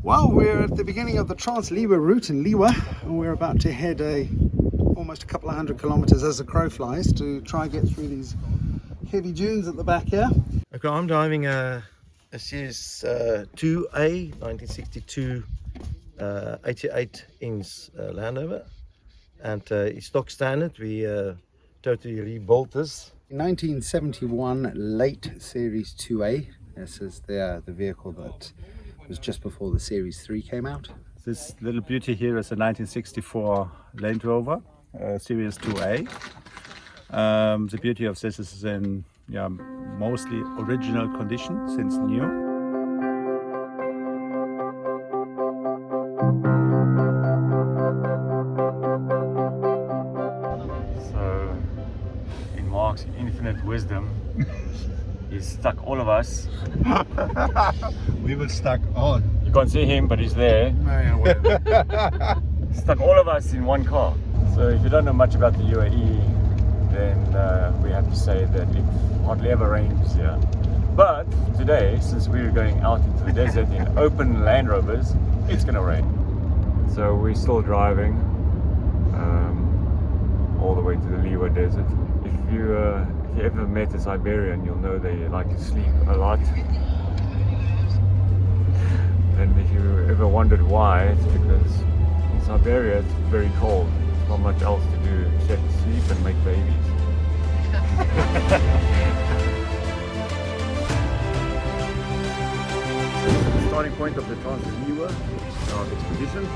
Well, we're at the beginning of the Trans-Liwa route in Liwa, and we're about to head almost a couple of 100 kilometers as the crow flies to try and get through these heavy dunes at the back here. Okay, I'm driving a Series 2A 1962 88-inch Land Rover, and it's stock standard. We totally rebuilt this. 1971 late Series 2A. This is the vehicle that was just before the Series 3 came out. This little beauty here is a 1964 Land Rover, Series 2A. The beauty of this is in mostly original condition since new. So, in Mark's infinite wisdom, he's stuck all of us. We were stuck on. You can't see him, but he's there. Stuck all of us in one car. So if you don't know much about the UAE, then we have to say that it hardly ever rains here. But today, since we're going out into the desert in open Land Rovers, it's going to rain. So we're still driving all the way to the Liwa desert. If you ever met a Siberian, you'll know they like to sleep a lot. And if you ever wondered why, it's because in Siberia it's very cold. There's not much else to do except sleep and make babies. This is the starting point of the Trans-Liwa expedition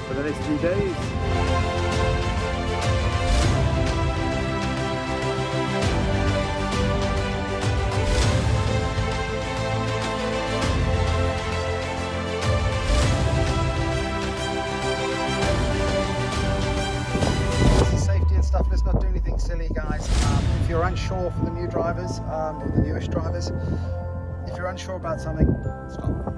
for the next 3 days. Let's not do anything silly, guys. If you're unsure for the new drivers, or the newish drivers, if you're unsure about something, stop.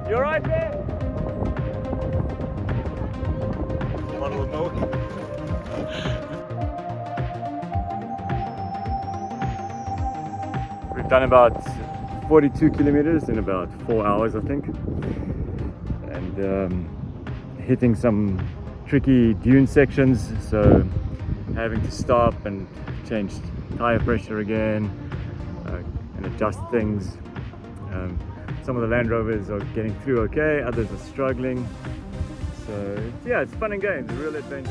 You're right there. One will know. We've done about 42 kilometers in about 4 hours, I think, and hitting some tricky dune sections, so having to stop and change tire pressure again and adjust things. Some of the Land Rovers are getting through okay, others are struggling. So yeah, it's fun and games, a real adventure.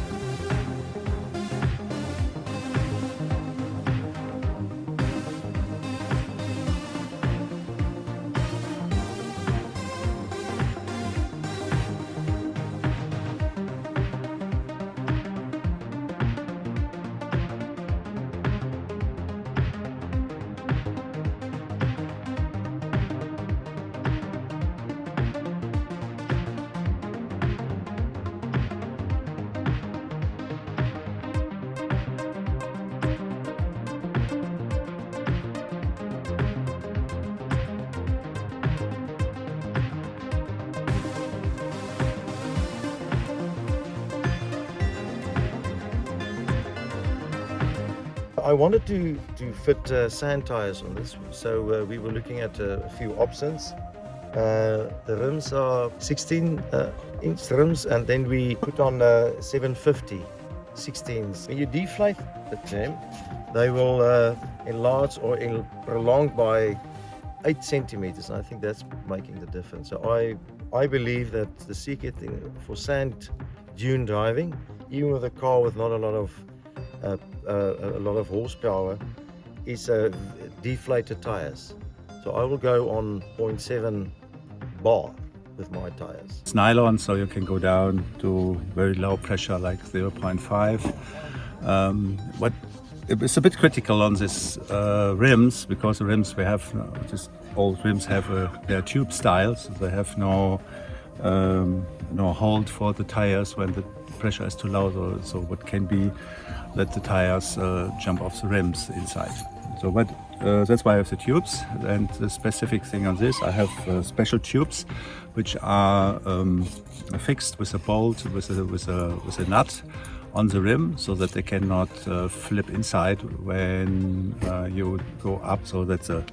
I wanted to fit sand tires on this, so we were looking at a few options. The rims are 16-inch rims, and then we put on 750 16s. When you deflate them, they will enlarge or prolong by 8 centimeters, and I think that's making the difference. So I believe that the secret for sand dune driving, even with a car with not a lot of horsepower, is deflated tires. So I will go on 0.7 bar with my tires. It's nylon, so you can go down to very low pressure like 0.5. What it's a bit critical on this rims, because the rims we have, just old rims have their tube styles. They have no hold for the tires when the pressure is too low. So what can be that the tires jump off the rims inside. So that's why I have the tubes. And the specific thing on this, I have special tubes which are fixed with a bolt, with a nut on the rim, so that they cannot flip inside when you go up, so that the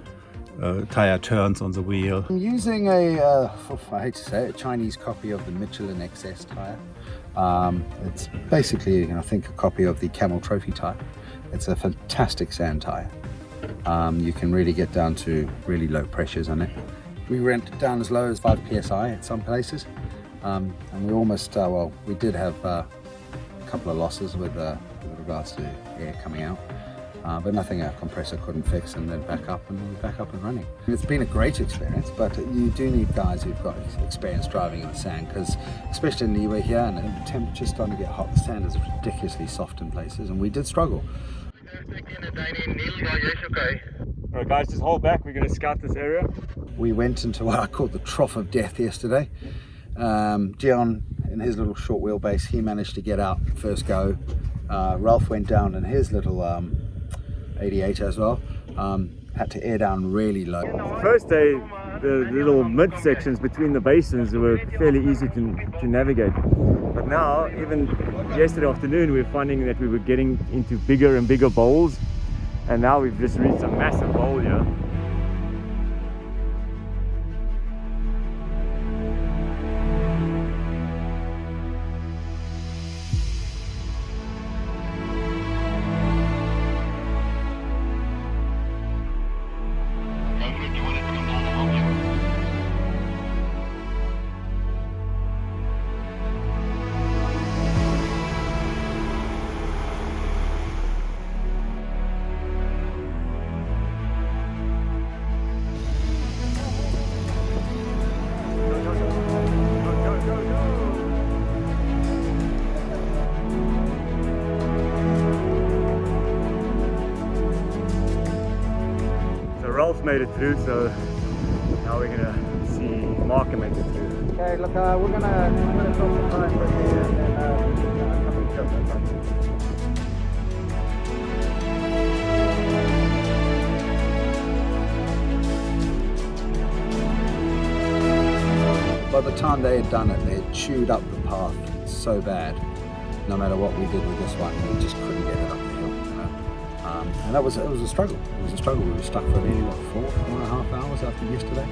tire turns on the wheel. I'm using I hate to say it, a Chinese copy of the Michelin XS tire. It's basically, I think, a copy of the Camel Trophy tire. It's a fantastic sand tire. You can really get down to really low pressures on it. We went down as low as 5 psi at some places, and we almost, we did have a couple of losses with regards to air coming out, but nothing our compressor couldn't fix, and then back up and running. It's been a great experience, but you do need guys who've got experience driving in the sand, because especially in Liwa here, and the temperature's starting to get hot, the sand is ridiculously soft in places, and we did struggle. Alright guys, just hold back, we're going to scout this area. We went into what I called the trough of death yesterday. Dion, in his little short wheelbase, he managed to get out first go. Ralph went down in his little 88 as well. Had to air down really low. The first day, the little mid sections between the basins were fairly easy to navigate. But now, even yesterday afternoon, we were finding that we were getting into bigger and bigger bowls. And now we've just reached a massive bowl here. Ralph made it through, so now we're gonna see Mark make it through. Okay, look, I'm gonna drop the time quickly and then come and jump in front. By the time they had done it, they had chewed up the path so bad. No matter what we did with this one, we just couldn't get it up the hill. And it was a struggle. It was a struggle. We were stuck for nearly, what, 4.5 hours after yesterday.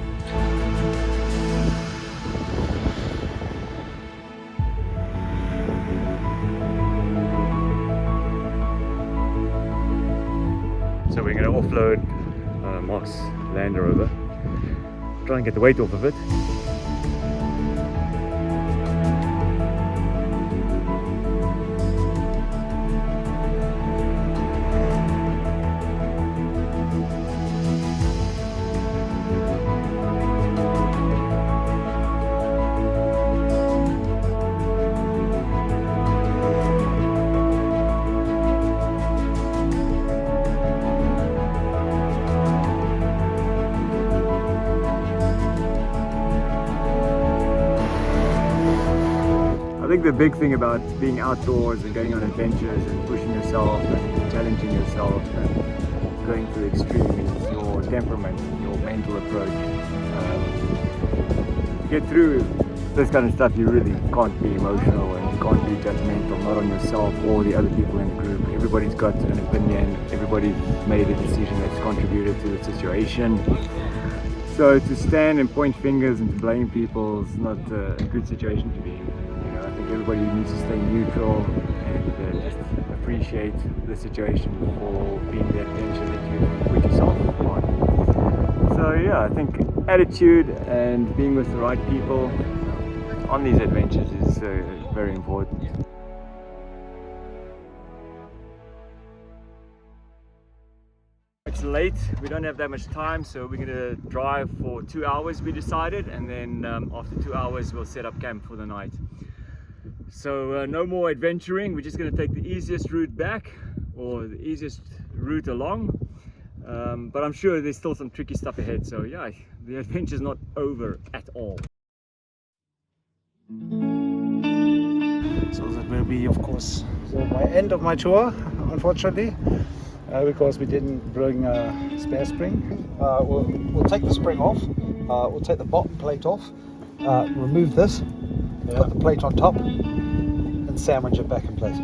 So we're going to offload Mark's Land Rover, try and get the weight off of it. I think the big thing about being outdoors and going on adventures and pushing yourself and challenging yourself and going to the extreme is your temperament, your mental approach. To get through this kind of stuff, you really can't be emotional and you can't be judgmental, not on yourself or the other people in the group. Everybody's got an opinion, everybody's made a decision that's contributed to the situation. So to stand and point fingers and to blame people is not a good situation to be in. I think everybody needs to stay neutral and just appreciate the situation for being the adventure that you put yourself on. So yeah, I think attitude and being with the right people on these adventures is very important. It's late, we don't have that much time, so we're going to drive for 2 hours, we decided, and then after 2 hours we'll set up camp for the night. So no more adventuring, we're just going to take the easiest route back, or the easiest route along, but I'm sure there's still some tricky stuff ahead, so yeah, the adventure's not over at all. So that will be, of course, my end of my tour, unfortunately, because we didn't bring a spare spring. We'll take the spring off, we'll take the bottom plate off, remove this, put the plate on top, and sandwich it back in place.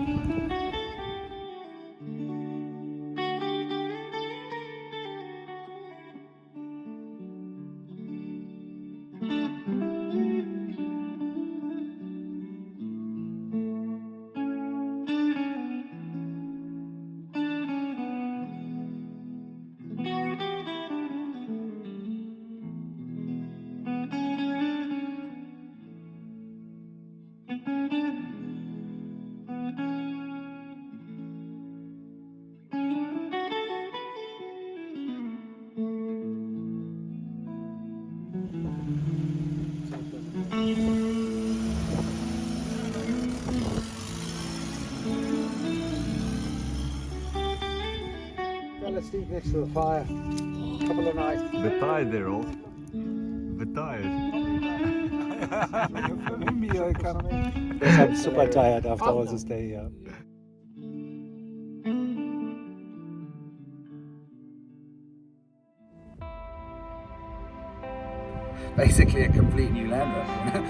Let's sleep next to the fire. A couple of nights. Bit tired there, all. Bit tired. Yes, I'm super tired after all this day. Yeah. Basically a complete new Land Rover.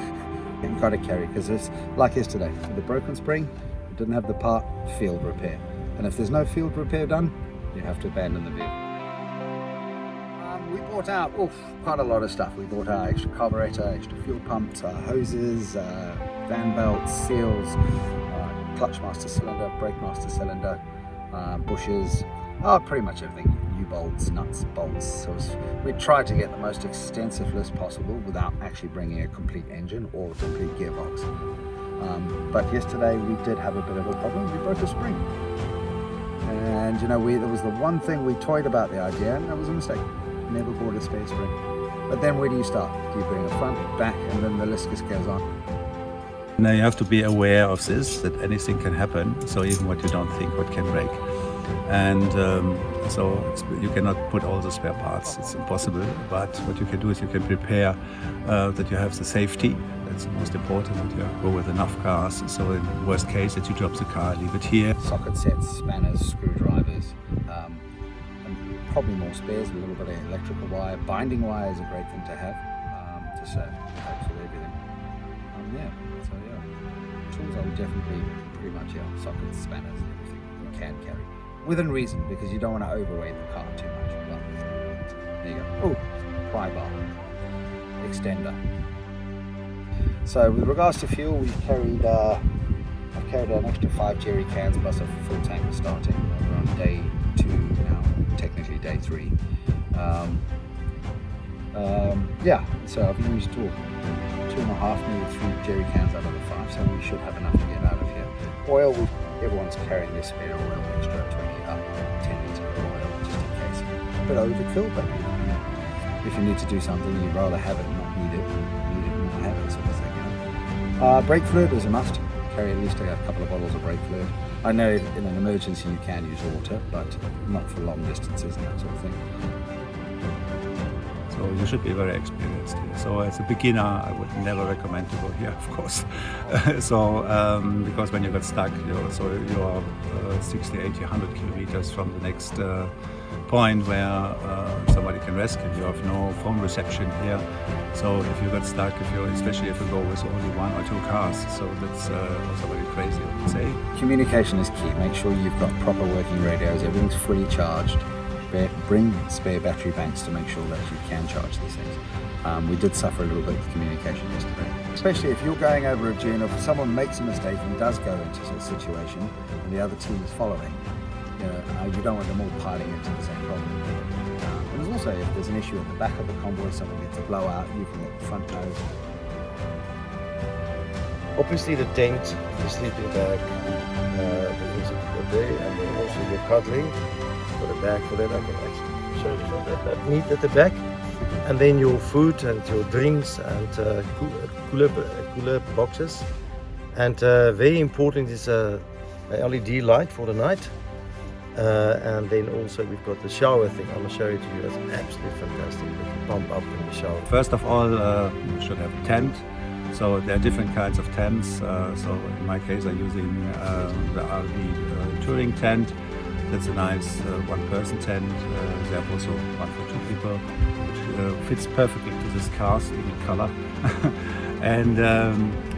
You've got to carry, because it's like yesterday, with the broken spring, it didn't have the part, field repair. And if there's no field repair done, you have to abandon the vehicle. We bought out quite a lot of stuff. We bought our extra carburetor, extra fuel pumps, hoses, van belts, seals, clutch master cylinder, brake master cylinder, bushers, pretty much everything. U-bolts, nuts, bolts. So we tried to get the most extensive list possible without actually bringing a complete engine or a complete gearbox. But yesterday we did have a bit of a problem. We broke a spring. And there was the one thing we toyed about the idea, and that was a mistake. Never bought a spare spring. But then where do you start? Do you bring a front, back, and then the list just goes on? Now you have to be aware of this, that anything can happen. So even what you don't think, what can break. And so you cannot put all the spare parts, it's impossible. But what you can do is you can prepare that you have the safety. That's the most important, that you go with enough cars. So in worst case, that you drop the car, leave it here. Socket sets, spanners, screwdrivers, and probably more spares, a little bit of electrical wire. Binding wire is a great thing to have, just so it helps with everything. Tools I would definitely pretty much, sockets, spanners, everything you can carry. Within reason, because you don't want to overweight the car too much. But there you go. Pry bar, extender. So with regards to fuel, I've carried an extra 5 jerry cans plus a full tank starting. We're on day 2 now, technically day 3. So I've used 2.5, maybe 3 jerry cans out of the 5, so we should have enough to get out of here. Oil, everyone's carrying their spare oil, extra 10 litres of oil, just in case. A bit overkill, but if you need to do something, you'd rather have it and not need it and not have it, sort of thing. Brake fluid is a must. Carry at least a couple of bottles of brake fluid. I know in an emergency you can use water, but not for long distances and that sort of thing. So you should be very experienced here. So as a beginner, I would never recommend to go here, of course. Because when you get stuck, you are 60, 80, 100 kilometers from the next point where somebody can rescue. You have no phone reception here. So if you get stuck, especially if you go with only 1 or 2 cars, so that's also very crazy, I would say. Communication is key. Make sure you've got proper working radios, everything's fully charged. Bring spare battery banks to make sure that you can charge these things. We did suffer a little bit with communication yesterday. Especially if you're going over a dune, or if someone makes a mistake and does go into a situation and the other team is following, you don't want them all piling into the same problem. And also, if there's an issue at the back of the convoy, someone gets a blowout, you can get the front nose. Obviously the tent, the sleeping bag, because of the day, and then also your cuddling. Got a bag for that, I can actually show you that neat at the back. And then your food and your drinks and cooler boxes. And very important is a LED light for the night. And then also we've got the shower thing. I'm going to show it to you. That's absolutely fantastic. You can pump up in the shower. First of all, you should have a tent. So there are different kinds of tents. So in my case, I'm using the RV touring tent. That's a nice one-person tent. They have also one for two people, which fits perfectly to this car's unique color. And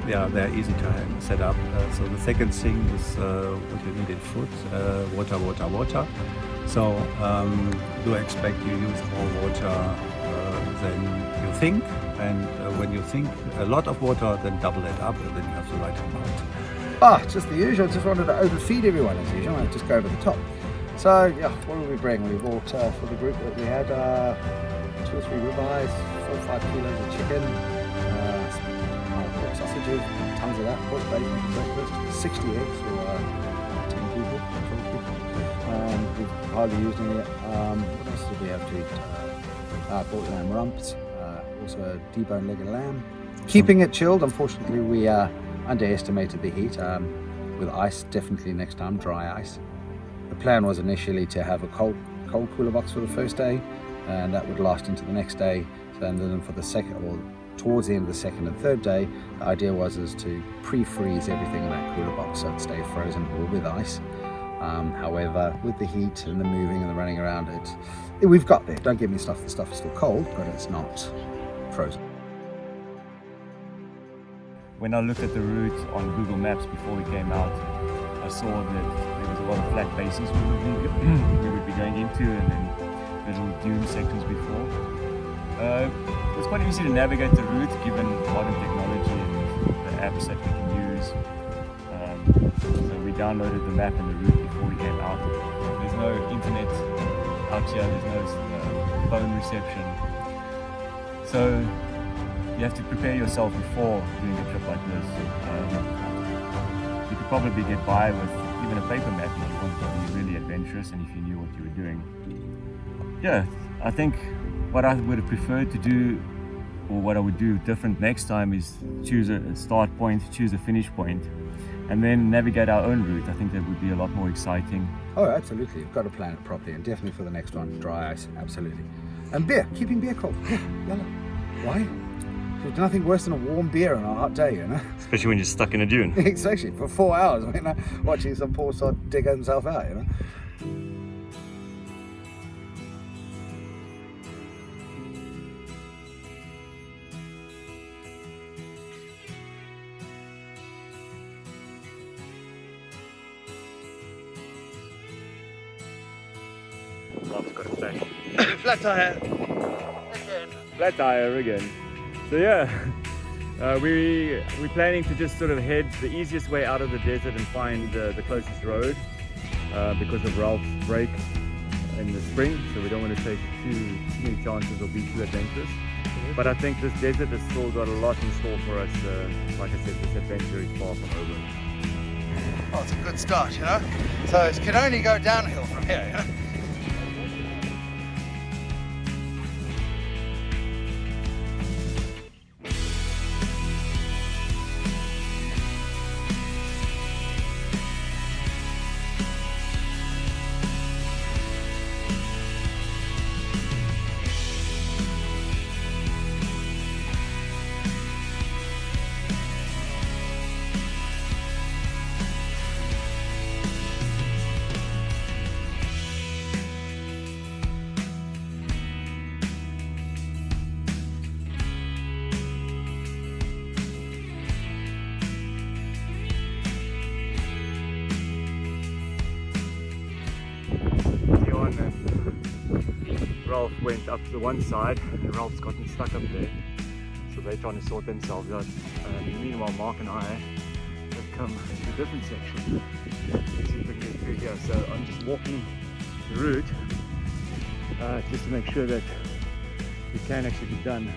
yeah, they're easy to set up. So the second thing is what you need in food: water, water, water. So do expect you use more water than you think. And when you think a lot of water, then double it up, and then you have the right amount. Ah, just the usual. Just wanted to overfeed everyone as usual. I just go over the top. So yeah, what did we bring? We bought for the group that we had 2 or 3 ribeyes, 4 or 5 kilos of chicken, pork sausages, tons of that, pork bacon for breakfast, 60 eggs for 10 people, 12 people. We've hardly used any yet. What else did we have to eat? Bought lamb rumps, also a deboned leg of lamb. Keeping it chilled, unfortunately we underestimated the heat. With ice, definitely next time, dry ice. The plan was initially to have a cold cooler box for the first day, and that would last into the next day. So, and then for the second, or towards the end of the second and third day, the idea was to pre-freeze everything in that cooler box so it'd stay frozen or with ice. However, with the heat and the moving and the running around, we've got there. Don't get me stuff. The stuff is still cold, but it's not frozen. When I looked at the route on Google Maps before we came out, I saw that there was a lot of flat basins we would be going into, and then little dune sections before. It was quite easy to navigate the route given modern technology and the apps that we can use. So we downloaded the map and the route before we came out. There's no internet out here, there's no phone reception. So you have to prepare yourself before doing a trip like this. You could probably get by with even a paper map if you wanted to be really adventurous and if you knew what you were doing. Yeah, I think what I would have preferred to do, or what I would do different next time, is choose a start point, choose a finish point, and then navigate our own route. I think that would be a lot more exciting. Oh, absolutely. You've got to plan it properly, and definitely for the next one, dry ice, absolutely. And beer, keeping beer cold. Yeah, yellow. Why? There's nothing worse than a warm beer on a hot day, you know? Especially when you're stuck in a dune. Exactly, for 4 hours, you know, watching some poor sod dig himself out, you know? Rob's got a flat. Flat tire. Flat tire again. So yeah, we're planning to just sort of head the easiest way out of the desert and find the closest road because of Ralph's break in the spring. So we don't want to take too many chances or be too adventurous. But I think this desert has still got a lot in store for us. Like I said, this adventure is far from over. Oh, it's a good start, you know? So it can only go downhill from here, you know? Ralph went up to the one side and Ralph's gotten stuck up there, so they're trying to sort themselves out. Meanwhile, Mark and I have come to a different section. Let's see if we can get through here. So I'm just walking the route just to make sure that it can actually be done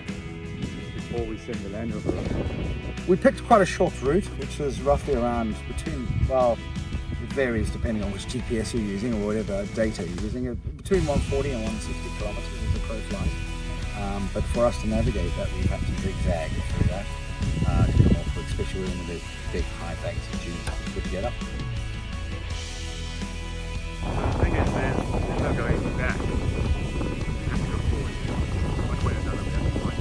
before we send the Land Rover up. We picked quite a short route, which was roughly around between, well, it varies depending on which GPS you're using or whatever data you're using, between 140 and 160 kilometers as the crow flies. But for us to navigate that, we have to zigzag through that to come off, especially when there's big high banks and dunes. It's good to get up. The thing is, man, there's no going back. You have to go forward. One way or another, we have to find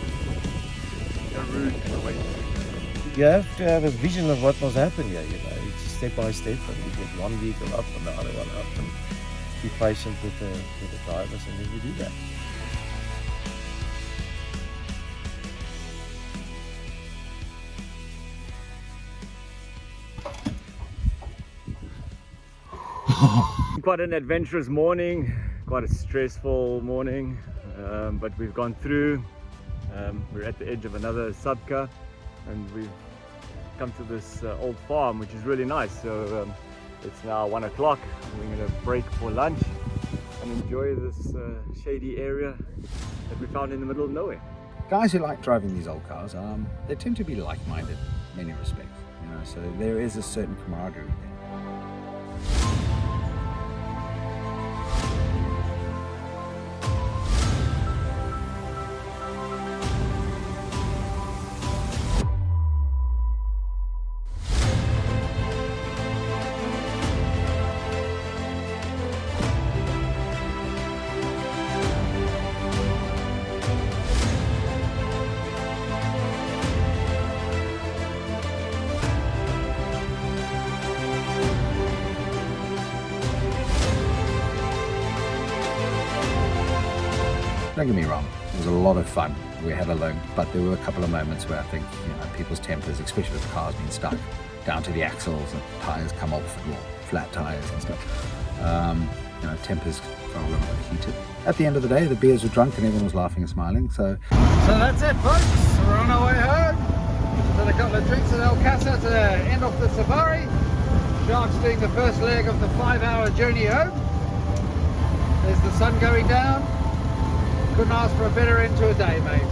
a route and a way to you have to have a vision of what must happen here, you know. It's step by step, and you get one vehicle up and the other one up, and be patient with the drivers, and then we do that. Quite an adventurous morning, quite a stressful morning, but we've gone through. We're at the edge of another sabka, and we've come to this old farm, which is really nice. So it's now 1 o'clock. We're going to break for lunch and enjoy this shady area that we found in the middle of nowhere. Guys who like driving these old cars, they tend to be like-minded in many respects, you know, so there is a certain camaraderie there. Don't get me wrong, it was a lot of fun. We had a loan, but there were a couple of moments where I think, you know, people's tempers, especially with the cars being stuck down to the axles and tyres come off, or flat tyres and stuff. You know, tempers got a little bit heated. At the end of the day, the beers were drunk and everyone was laughing and smiling. So that's it, folks. We're on our way home. Had a couple of drinks at El Casa to end off the safari. Shark's doing the first leg of the 5-hour journey home. There's the sun going down. Couldn't ask for a better end to a day, mate.